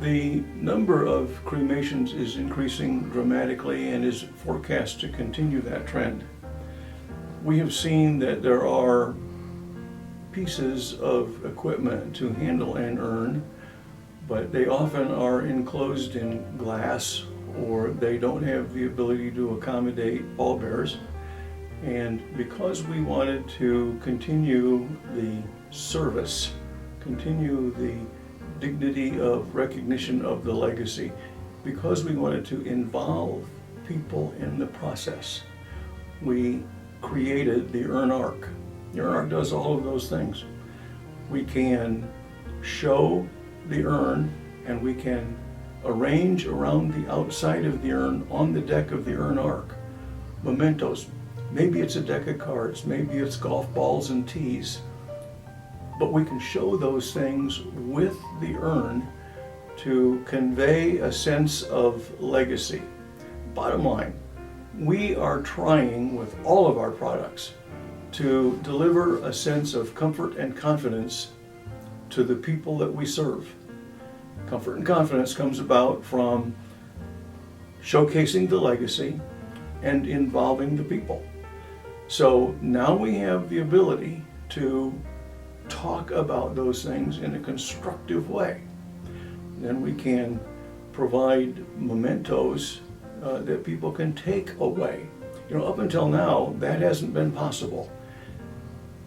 The number of cremations is increasing dramatically and is forecast to continue that trend. We have seen that there are pieces of equipment to handle an urn, but they often are enclosed in glass, or they don't have the ability to accommodate pallbearers. And because we wanted to continue the service, continue the dignity of recognition of the legacy, because we wanted to involve people in the process, we created the UrnArk. The UrnArk does all of those things. We can show the urn, and we can arrange around the outside of the urn on the deck of the UrnArk mementos. Maybe it's a deck of cards, maybe it's golf balls and tees, but we can show those things with the urn to convey a sense of legacy. Bottom line, we are trying with all of our products to deliver a sense of comfort and confidence to the people that we serve. Comfort and confidence comes about from showcasing the legacy and involving the people. So now we have the ability to talk about those things in a constructive way. Then we can provide mementos that people can take away. You know, up until now, that hasn't been possible.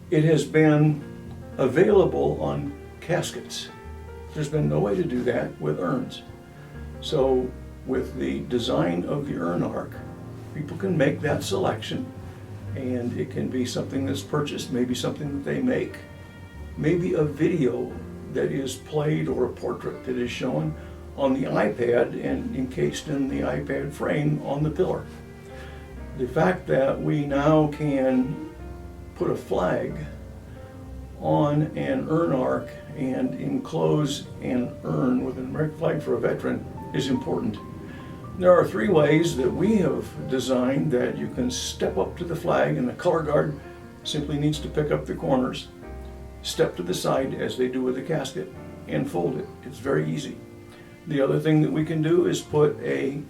It has been available on caskets. There's been no way to do that with urns. So with the design of the UrnArk, people can make that selection, and it can be something that's purchased, maybe something that they make, maybe a video that is played or a portrait that is shown on the iPad and encased in the iPad frame on the pillar. The fact that we now can put a flag on an UrnArk and enclose an urn with an American flag for a veteran is important. There are 3 ways that we have designed that you can step up to the flag, and the color guard simply needs to pick up the corners, step to the side as they do with the casket, and fold it. It's very easy. The other thing that we can do is put a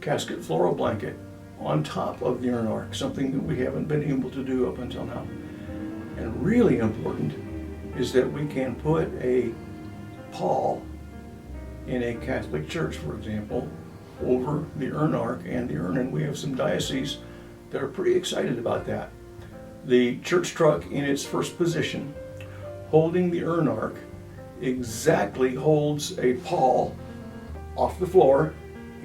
casket floral blanket on top of the UrnArk, something that we haven't been able to do up until now. And really important is that we can put a pall in a Catholic church, for example, over the UrnArk and the urn, and we have some dioceses that are pretty excited about that. The church truck in its first position, holding the UrnArk, exactly holds a pall off the floor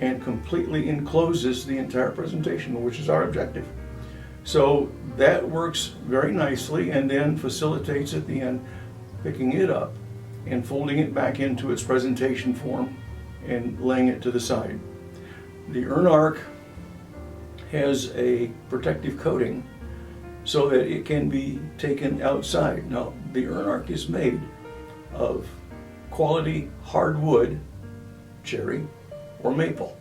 and completely encloses the entire presentation, which is our objective. So that works very nicely, and then facilitates at the end picking it up and folding it back into its presentation form and laying it to the side. The UrnArk has a protective coating so that it can be taken outside. Now, the UrnArk is made of quality hardwood, cherry or maple,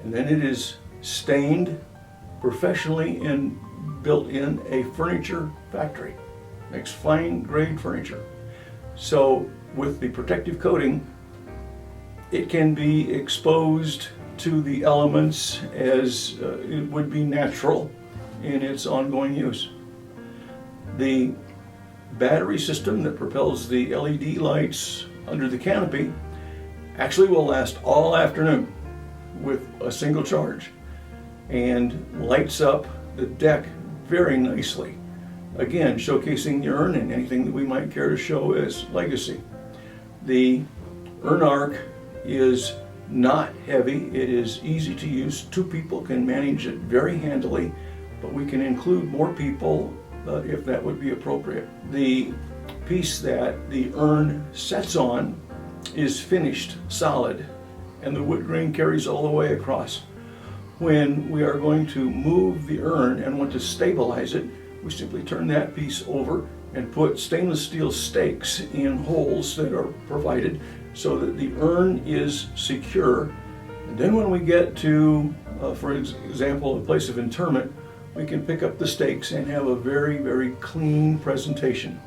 and then it is stained professionally and built in a furniture factory. Makes fine grade furniture. So with the protective coating, it can be exposed to the elements as it would be natural in its ongoing use. The battery system that propels the LED lights under the canopy actually will last all afternoon with a single charge, and lights up the deck very nicely. Again, showcasing the urn and anything that we might care to show as legacy. The UrnArk is not heavy. It is easy to use. 2 people can manage it very handily, but we can include more people if that would be appropriate. The piece that the urn sets on is finished solid, and the wood grain carries all the way across. When we are going to move the urn and want to stabilize it, we simply turn that piece over and put stainless steel stakes in holes that are provided so that the urn is secure. And then when we get to, for example, a place of interment, we can pick up the stakes and have a very, very clean presentation.